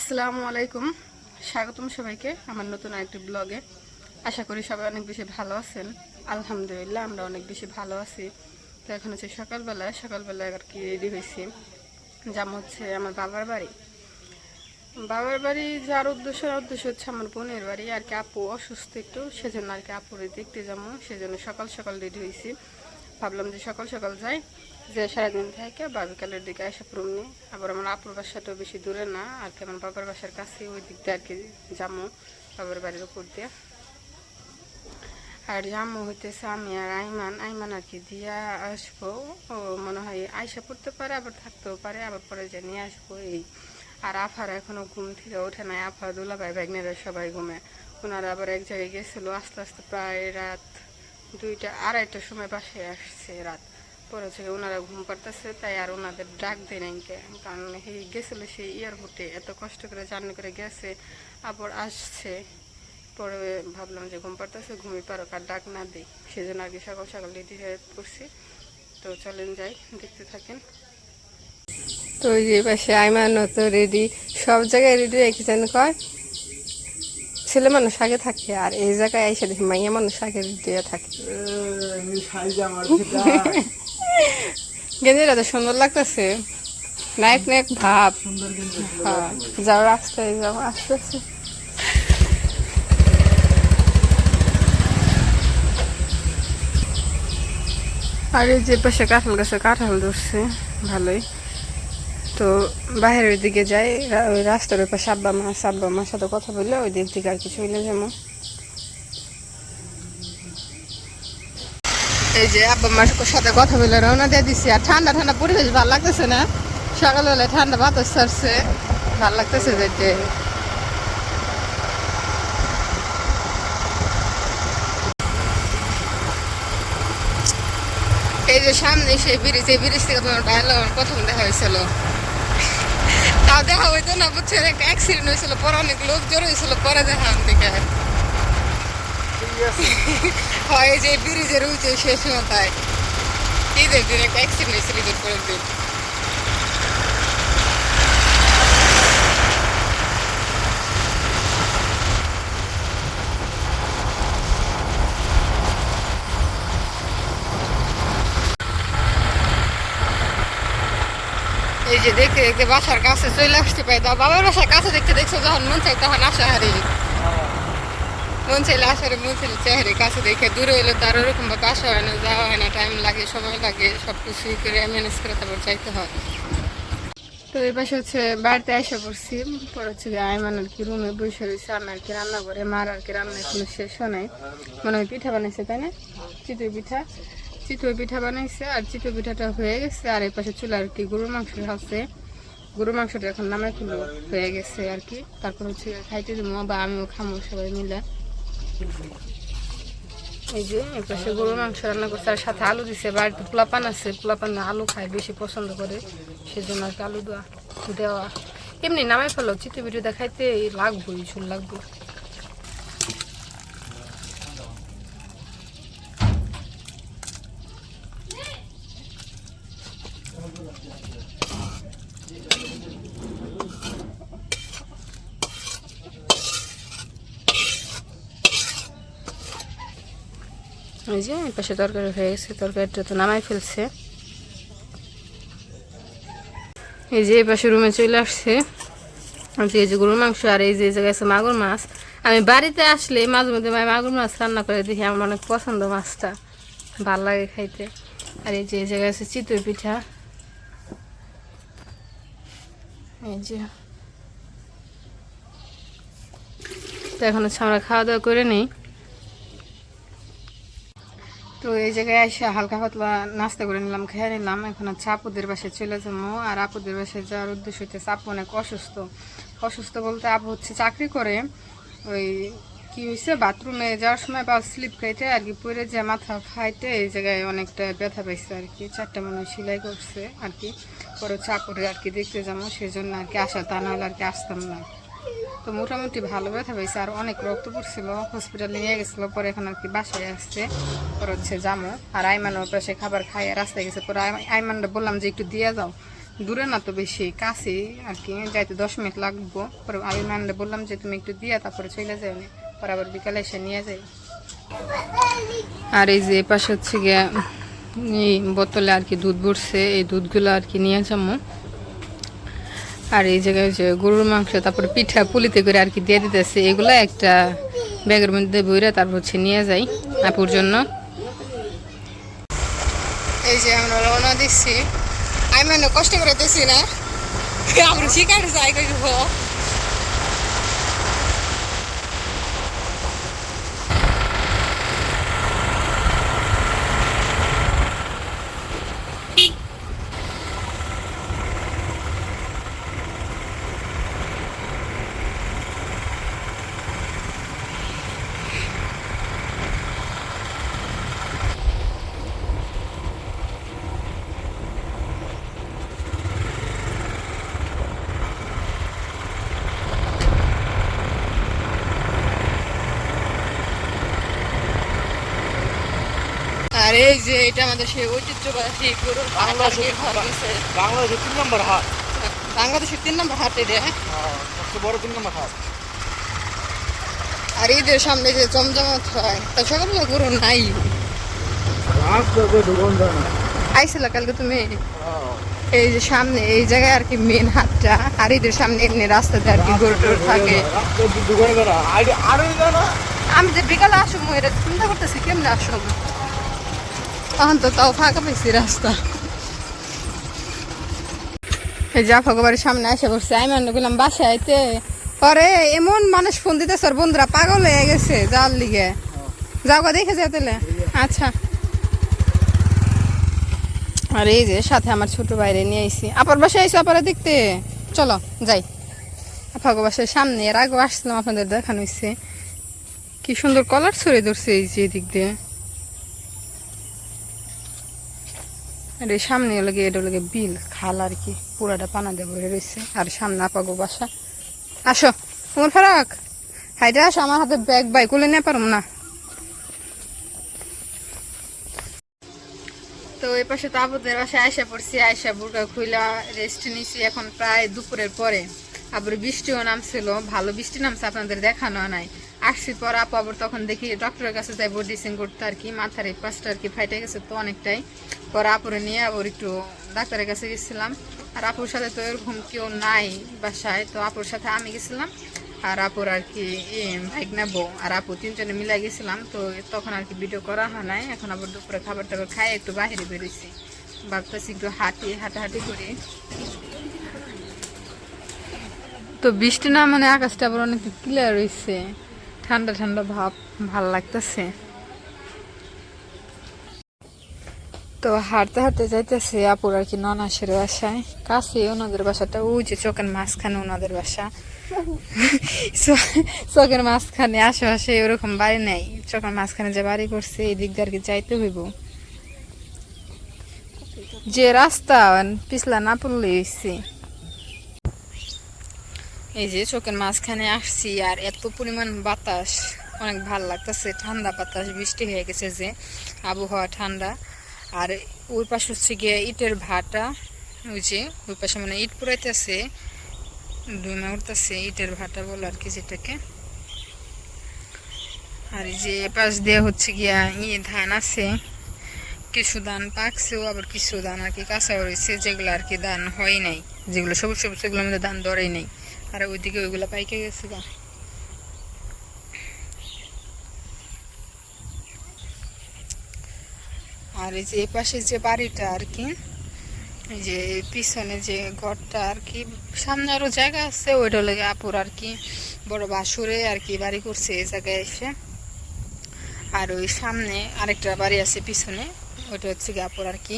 আসসালামু আলাইকুম, স্বাগতম সবাইকে আমার নতুন আরেকটি ব্লগে। আশা করি সবাই অনেক বেশি ভালো আছেন। আলহামদুলিল্লাহ আমরা অনেক বেশি ভালো আছি। তো এখন হচ্ছে সকালবেলায় আর কি রেডি হয়েছি, যেমন হচ্ছে আমার বাবার বাড়ি যার উদ্দেশ্য হচ্ছে আমার বোনের বাড়ি আর কি। আপু অসুস্থ একটু, সেজন্য আর কি আপুরে দেখতে যাবো, সেজন্য সকাল সকাল রেডি হয়েছি। ভাবলাম যে সকাল সকাল যাই, যে সারাদিন থেকে বা বিকালের দিকে আসা পড়ুন নি। আবার আমার আপুর বাসাটাও বেশি দূরে না আর কি, আমার বাবার বাসার কাছে, ওই দিক দিয়ে আর কি যাবো বাবার বাড়ির উপর দিয়ে। আর জামু হইতেছে আমি আর আইমান আর কি দিয়া আসবো। ও মনে হয় আইসা পড়তে পারে, আবার থাকতেও পারে, আবার পরে যে নিয়ে আসবো এই। আর আফার এখনো ঘুম থেকে ওঠে নাই। আফা দুলাভাই ব্যাগনেরা সবাই ঘুমে। ওনারা আবার এক জায়গায় গেছিলো, আস্তে আস্তে প্রায় রাত 2টা 2:30টার সময় বাসায় আসছে রাত। পরে হচ্ছে ওনারা ঘুম পাড়তেছে, তাই আর ওনাদের ডাক দেয় নাই, কারণ এই গেছিলো সেই এয়ারপোর্টে, এত কষ্ট করে জার্নি করে গেছে, আবার আসছে। পরে ভাবলাম যে ঘুম পাড়তেছে, ঘুমিয়ে পারো, কার ডাক না দিই, সেজন্য আর কি সকাল সকাল রেডি হয়ে পড়ছি। তো চলেন যাই, দেখতে থাকেন। তো ওই যে পাশে আইমানও তো রেডি, সব জায়গায় রেডি একই যেন কয় ছেলে মানুষ আগে থাকে, আর এই জায়গায় এসে দেখি মাইয়া মানুষ আগে রেডি থাকে। গেঞ্জিটা তো সুন্দর লাগতেছে, নায়ক নায়ক ভাব। হ্যাঁ, যাও রাস্তায় যাও, আস্তে আস্তে। আর এই যে পাশে কাঁঠাল গাছে কাঁঠাল ধরছে ভালোই। তো বাইরের দিকে যাই, ওই রাস্তার ওই পাশে আব্বা মার সাথে কথা বললে ওই দিক থেকে আর কিছু হইলে যেমন। এই যে আব্বা মার সাথে কথা বলে রওনা দিয়ে দিছি। আর ঠান্ডা ঠান্ডা পরিবেশ ভালো লাগতেছে না, সকালবেলায় ঠান্ডা বাতাস ছাড়ছে, ভালো লাগতেছে যেতে। এই যে সামনে সেই ব্রিজ, এই ব্রিজ থেকে তোমার প্রথম দেখা হয়েছিল। তাও দেখা হইতো না, বুঝছো, একটা অ্যাক্সিডেন্ট হয়েছিল, পরে অনেক লোক জড়ো হয়েছিল, পরে দেখা দিকে হয় যে ব্রিজের উঠে শেষ মাথায় ঈদের দিন একটা অ্যাক্সিডেন্ট হয়েছিল, ঈদের পরের দিন। এই যে দেখতে দেখতে বাসার কাছে চলে আসতে পাই। দাও বাবার বাসার কাছে দেখতে দেখছো, যখন মন চাই তখন আসা হারি, মন চাইলে আসারে, মন চাইলে চেহারে কাছে দেখে। দূরে হইলে তার ওরকম ভাবে আসা হয় না, যাওয়া হয় না, টাইম লাগে, সময় লাগে, সব কিছুই করে ম্যানেজ করে তারপর যাইতে হয়। তো এই পাশে হচ্ছে বাড়িতে এসে পড়ছি। পরে হচ্ছে আইমান আর কি রুমে বসে রয়েছে, আমি আর কি রান্না করে, মার আর কি রান্না এখনো শেষ হয় নাই। মনে হয় পিঠা বানাইছে, তাই না? চিতই পিঠা বানাইছে, আর চিতই পিঠাটা হয়ে গেছে। আর এই পাশে চুলা আর কি গরুর মাংস আছে, গরুর মাংসটা এখন নামাই খুলে হয়ে গেছে আর কি। তারপর হচ্ছে খাইতে দেবো বা আমিও খামো সবাই মিলে। এই যে এই পাশে গরুর মাংস রান্না করছে, আর সাথে আলু দিছে। বাড়িতে পোলাপান আছে, পোলাপান আলু খায়, বেশি পছন্দ করে, সেজন্য আর কি আলু দেওয়া। এমনি নামাই ফেলো, চিতই পিঠা খাইতে লাগবোই, ঝুল লাগবে। এই যে এই পাশে তরকারি হয়ে গেছে, তরকারিটা তো নামাই ফেলছে। এই যে এই পাশে রুমে চলে আসছে, এই যে গরুর মাংস, আর এই যে জায়গায় আছে মাগুর মাছ। আমি বাড়িতে আসলে মাঝে মধ্যে মাগুর মাছ রান্না করে দেখি, আমার অনেক পছন্দ, মাছটা ভাল লাগে খাইতে। আর এই যে এই জায়গায় আছে চিতই পিঠা। এই যে তো এখন হচ্ছে আমরা খাওয়া দাওয়া করে নিই। তো এই জায়গায় এসে হালকা পাতলা নাস্তা করে নিলাম, খেয়ে নিলাম। এখন হচ্ছে আপুদের বাসায় চলে যাবো। আর আপুদের বাসায় যাওয়ার উদ্দেশ্য হচ্ছে আপু অনেক অসুস্থ বলতে আপু হচ্ছে চাকরি করে। ওই কি হয়েছে, বাথরুমে যাওয়ার সময় বা স্লিপ খাইতে আর কি পরে যে মাথা ফাইটে এই জায়গায় অনেকটা ব্যথা পাইছে আর কি। 4টা মনে সেলাই করছে আর কি। পরে হচ্ছে আপুরে আর কি দেখতে যাবো, সেই জন্য আর কি আসা, তা নাহলে আর কি আসতাম না। তো মোটামুটি ভালো ব্যথা পাইছে, আর অনেক রক্ত পড়ছিল, হসপিটালে নিয়ে গেছিলো। পরে এখন আর কি বাসায় আসছে, পরে হচ্ছে জামো। আর আইমান ওর পাশে খাবার খাইয়ে রাস্তায় গেছে। পরে আইমানটা বললাম যে একটু দিয়ে যাও, দূরে না তো বেশি কাছে আর কি, যাইতে 10 মিনিট লাগবো। পরে আমি মানে বললাম যে তুমি একটু দিয়া তারপরে চলে যাও, পরে আবার বিকালে এসে নিয়ে যাই। আর এই যে পাশে হচ্ছে গিয়ে এই বোতলে আর কি দুধ ভরছে, এই দুধগুলো আর কি নিয়ে যাবো। আর এই জায়গায় যে গরুর মাংস, তারপরে পিঠা পুলিতে করে আর কি দিয়ে দিতেছে, এগুলো একটা ব্যাগের মধ্যে বইরা তারপর হচ্ছে নিয়ে যাই আপুর জন্য। এই যে আমরা রওনা দিচ্ছি, আমি মানে কষ্ট করে দিচ্ছি না, আমরা শিকার যাই করবো। আর এই যে এটা আমাদের সেই ঐতিহ্যবাহী গরুর বাংলাদেশের 3 নম্বর হাট। বাংলাদেশের 3 নম্বর হাট এটা, সবচেয়ে বড় 3 নম্বর হাট। আর ঈদের সামনে যে জমজমাট হয়, তা সকালবেলা গরু নাই। আইছিল কালকে তুমি? এই যে সামনে এই জায়গায় আর কি মেন হাটটা, আর ঈদের সামনে এমনি রাস্তাতে আর কি গরু টরু থাকে। আমি যে বিকালে আসবো এটা চিন্তা করতেছি কেমনে আসবো, তখন তো তাও ফাঁকা পেয়েছি রাস্তা। এই যা ভগবানের সামনে এসে বসছে, আমি মনে করলাম বাসায় আইতে, পরে এমন মানুষ ফোন দিতেছে, আর বন্ধুরা পাগল হয়ে গেছে যার লিগে। যাও গা দেখে যাও তাহলে। আচ্ছা। আর এই যে সাথে আমার ছোট বাইরে নিয়ে আইসি, আপার বাসায় আইসি আপারে দেখতে, চলো যাই। আপাগো বাসার সামনে এর আগে আসছিলাম, আপনাদের দেখানো হয়েছে কি সুন্দর কলার ছড়ে ধরছে এই যে দিক দিয়ে। আর এই সামনে লাগে এটা লাগে বিল খাল আর কি, পুরাটা পানা দিয়ে ভরে রয়েছে। আর সামনে আপাগো বাসা। আসো তোমার ফারাক, হাইটে আসো, আমার হাতে ব্যাগ বাই কোলে নিয়ে পারম না। তো এই পাশে তো আপুদের বাসায় আয়সা পড়ছি, আয়সা বুড়কা খুইলা রেস্ট নিছি। এখন প্রায় দুপুরের পরে, আবার বৃষ্টিও নামছিল, ভালো বৃষ্টি নামছে, আপনাদের দেখানো নাই। আসছি পর আপু আবার তখন দেখি ডক্টরের কাছে যাই ড্রেসিং করতে আর কি, মাথার এই পাশটা আর কি ফাইটে গেছে তো অনেকটাই। পরে আপুরে নিয়ে আবার একটু ডাক্তারের কাছে গেছিলাম। আর আপুর সাথে তো এরকম কেউ নাই বাসায়, তো আপুর সাথে আমি গেছিলাম আর আপুর আর কি ভাইক নেবো আর আপু, 3 জনে মিলাই গেছিলাম। তো তখন আর কি ভিডিও করা হয় নাই। এখন আবার দুপুরে খাবার টাবার খাই একটু বাইরে বেরোইছি, ভাবতেছি একটু হাঁটাহাঁটি করি। তো বৃষ্টি না মানে আকাশটা আবার অনেক ক্লিয়ার হয়েছে, ঠান্ডা ঠান্ডা ভাব, ভাল লাগতেছে। তো হাঁটতে হাঁটতে যাইতেছে আপুর আর কি ননাসের বাসায়, কাছে ওনাদের বাসাটা, ওই যে চোখের মাঝখানে ওনাদের বাসা। চোখের মাঝখানে আশেপাশে ওরকম বাড়ি নেই, চোখের মাঝখানে যে বাড়ি করছে এই দিক দিয়ে আর কি যাইতে হইব। যে রাস্তা পিছলা না পড়লে হয়েছে। এই যে চোখের মাঝখানে আসছি, আর এত পরিমাণ বাতাস, অনেক ভাল লাগতেছে, ঠান্ডা বাতাস, বৃষ্টি হয়ে গেছে যে আবহাওয়া ঠান্ডা। আর ওই পাশে হচ্ছে গিয়ে ইটের ভাটা, ওই যে ওই পাশে মানে ইট পুরাইতেছে, ডুমা উঠতেছে, ইটের ভাটা বলে আর কি যেটাকে। আর এই যে পাশ দিয়ে হচ্ছে গিয়া ধান আছে, কিছু ধান পাকছেও, আবার কিছু ধান আর কি কাঁচা রয়েছে, যেগুলো আর কি ধান হয় নাই, যেগুলো সবুজ সবুজ সেগুলোর মধ্যে ধান ধরেই নেই। আর ওইদিকে ওইগুলো পাইকে গেছে গা। আর এই যে এই পাশে যে বাড়িটা আর কি, এই যে পিছনে যে ঘরটা আর কি, সামনে আরো জায়গা আছে, ওইটা লেগে আপুর আর কি বড় বাসুরে আর কি বাড়ি করছে এই জায়গায় এসে। আর ওই সামনে আরেকটা বাড়ি আছে পিছনে, ওইটা হচ্ছে কি আপুর আর কি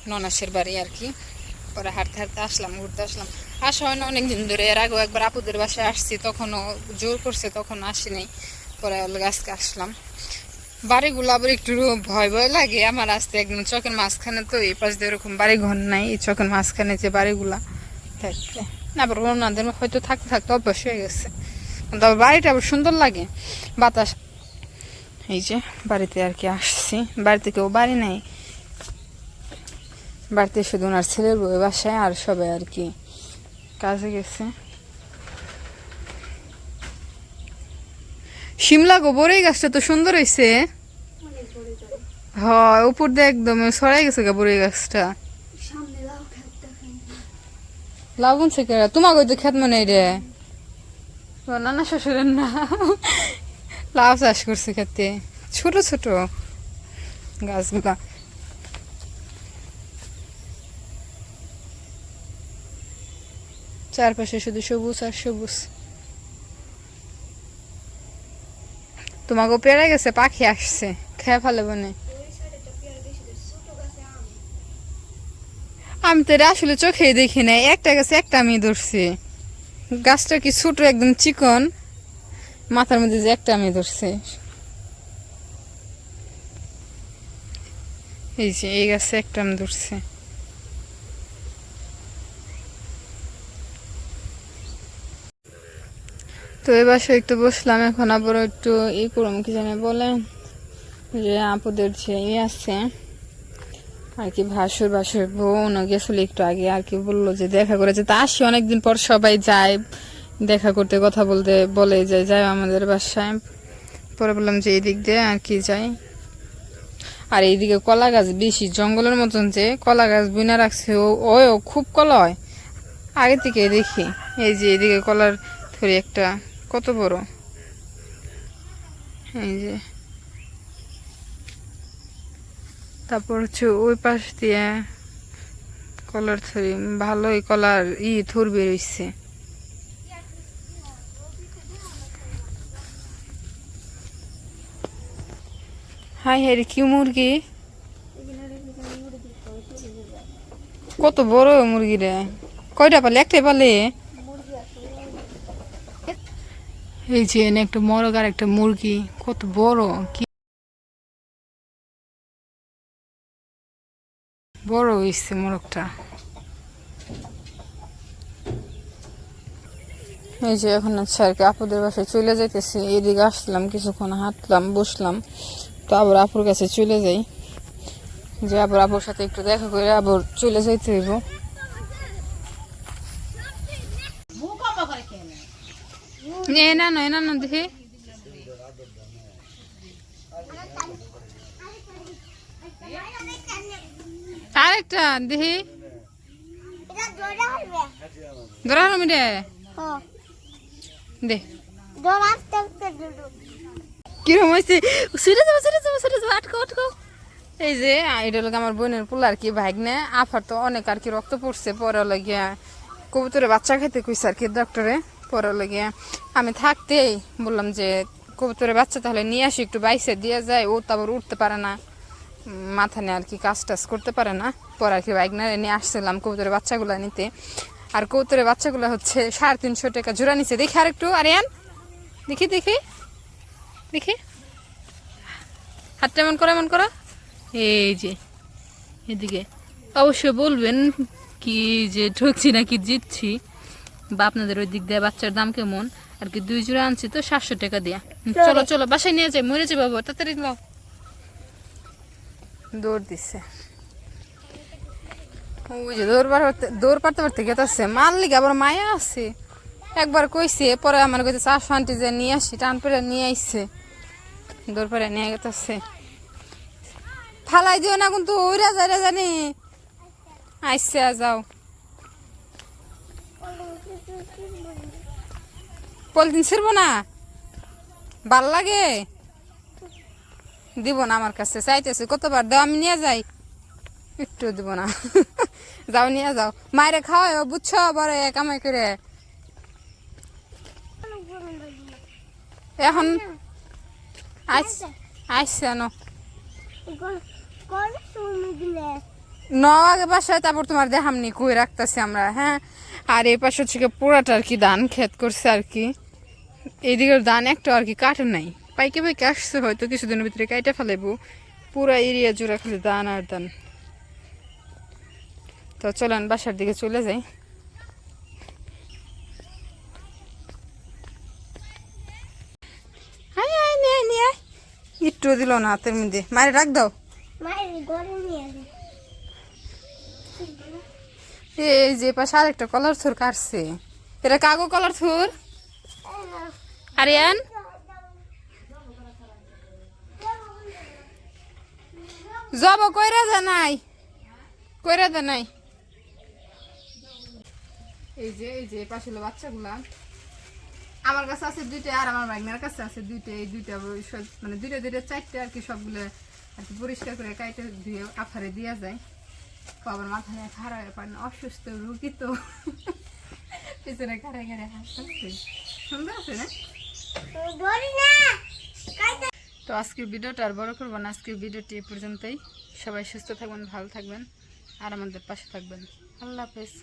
ননাসের বাড়ি আর কি। পরে হাঁটতে হাঁটতে আসলাম, ঘুরতে আসলাম, আসা হয় না অনেকদিন ধরে। এর আগেও একবার আপুদের বাসায় আসছি, তখনও জোর করছে, তখন আসিনি, পরে আজকে আসলাম। বাড়িগুলো আবার একটু ভয় ভয় লাগে আমার আসতে, একদম চকের মাঝখানে, তো এই পাশ দিয়ে ওরকম বাড়ি ঘর নাই, এই চকের মাঝখানে যে বাড়িগুলা থাকে না, আবার ওনাদের হয়তো থাকতে থাকতে অভ্যাস হয়ে গেছে, কিন্তু আবার বাড়িটা আবার সুন্দর লাগে, বাতাস। এই যে বাড়িতে আর কি আসছি, বাড়িতে কেউ বাড়ি নেই, বাড়িতে শুধু ওনার ছেলের বউ বাসায়, আর সবাই আর কি কাজে গেছে। শিমলা গো বড়ই গাছটা তো সুন্দর হয়েছে। হ্যাঁ উপর দিয়ে একদম ছড়াই গেছে গা বড়ই গাছটা। লাউ বুনছে কে? তোমাকে তো খেত মনে রে, নানা শ্বশুরের না। লাউ চাষ করছে খেতে, ছোট ছোট গাছগুলা। চারপাশে শুধু সবুজ আর সবুজ। তোমাকে পেড়ে গেছে, পাখি আসছে খেয়ে ফেলে বনে। আমি তো এটা আসলে চোখেই দেখি নাই, একটা গাছে একটা আমি ধরছি। গাছটা কি ছোট একদম চিকন, মাথার মধ্যে যে একটা আমি ধরছি। এই যে এই গাছে একটা আমি ধরছি। তো এই বাসায় একটু বসলাম, এখন আবার একটু ই করুম কি জানি বলে, যে আপুদের যে ই আছে আর কি, ভাসুর বউ না গেছিল একটু আগে আর কি, বললো যে দেখা করেছে, তা আসি অনেকদিন পর সবাই যায় দেখা করতে, কথা বলতে বলে যায় আমাদের বাসায়। পরে বললাম যে এই দিক দিয়ে আর কি যাই। আর এইদিকে কলা গাছ বেশি, জঙ্গলের মতন যে কলা গাছ বুনা রাখছে, ও খুব কলা হয় আগে থেকে দেখি। এই যে এইদিকে কলার থরি একটা কত বড়, এই যে। তারপর হচ্ছে ওই পাশ দিয়ে কলার থরি, ভালোই কলার থুর বেরোইছে। হাই হাই কি মুরগি, কত বড় মুরগি রে, কয়টা পালে? একটাই পালে। এই যে এনে একটা মরগ আর একটা মুরগি, কত বড়, কি বড় হয়েছে মোরগটা। এই যে এখন আচ্ছা আর কি আপুদের বাসায় চলে যাইতেছি। এদিকে আসলাম, কিছুক্ষণ হাঁটলাম, বসলাম, তো আবার আপুর কাছে চলে যাই, যে আবার আপুর সাথে একটু দেখা করে আবার চলে যাইতে হইব। না না দেখি আরেকটা দেখি ধরা মিটে দে কিরকম হয়েছে। আটকো। এই যে এটা লোক আমার বোনের পোলা আর কি, ভাগ্নে আফার তো অনেক আর কি রক্ত পড়ছে, পরে লাগিয়া কবুতরে বাচ্চা খাইতে কইছে আর কি ডক্টরে। পরে লাগিয়া আমি থাকতেই বললাম যে কবুতরে বাচ্চা তাহলে নিয়ে আসি, একটু বাইসে দিয়ে যায়, ও তারপর উঠতে পারে না, মাথা নিয়ে আর কি কাজ টাজ করতে পারে না। পরে আর কি বাইকনারে নিয়ে আসছিলাম কবুতরের বাচ্চাগুলো নিতে। আর কবুতরের বাচ্চাগুলো হচ্ছে 350 টাকা জোড়া নিচ্ছে। দেখি আর একটু আরিয়ান, দেখি দেখি দেখি হাতটা এমন করো। এই যে এদিকে অবশ্যই বলবেন কি যে ঠকছি নাকি জিতছি, বা আপনাদের ওই দিক দিয়ে বাচ্চার দাম কেমন আর কি। 2 জোড়া আনছি তো 700 টাকা দিয়া। চলো বাসায় নিয়ে যাই, মরে যাবো তাড়াতাড়ি নাও। দৌড় দিচ্ছে, ওই যে দৌড় পারতে গেতাছে, মার লিগে আবার মায়া আছে। একবার কইছে, পরে আমার কাছে 400 আন্টি যে নিয়ে আসি, টান পেরে নিয়ে আসছে, দৌড় পারে নিয়ে গেতাছে। ফালাই দিও না কিন্তু, ওইরা যাইরা জানি আইসে যাও। পলিথিন ছিড়বো না, ভাল লাগে দিব না, আমার কাছে চাইতেছে কতবার দাও, আমি নিয়ে যাই, একটু দিব না। যাও নিয়ে যাও, মায়েরে খাওয়াই বুঝছো, বড় কামাই করে। এখন আইসছে আগে বাসায়, তারপর তোমার দেখামনি কই রাখতেছি আমরা। হ্যাঁ, আর এই পাশে হচ্ছে পুরাটা আর কি ধান ক্ষেত করছে আর কি, এইদিকের ধান একটা আর কি কাটে নাই, পাইকে আসছে, হয়তো কিছুদিনের ভিতরে কাইটে ফেলাইবো। পুরা এরিয়া জুড়ে খালি ধান আর ধান। তো চলেন বাসার দিকে চলে যাই। একটু দিল না হাতের মধ্যে, মায়ের রাখ দাও। এই যে পাশে আরেকটা কলার থুর কাটছে, এটা কাগো কলার থুর। আরিয়ান যাব কইরা জানাই, কইরা জানাই। এই যে পাশে হলো বাচ্চাগুলা, আমার কাছে আছে দুইটা আর আমার ভাগনার কাছে আছে দুইটা। এই দুইটা মানে দুইটা দুইটা চারটে আর কি, সবগুলো আর কি পরিষ্কার করে কাইটে ধুয়ে আফারে দেওয়া যায়। আবার মাথা নিয়ে খারাপ পারে না, অসুস্থ রুগী তো পিছনে খাড়ায় খাড়ায় হাসছে, সুন্দর আছে না? তো আজকের ভিডিওটা আর বড় করবো না, আজকের ভিডিওটি এ পর্যন্তই। সবাই সুস্থ থাকবেন, ভালো থাকবেন আর আমাদের পাশে থাকবেন। আল্লাহ হাফেজ।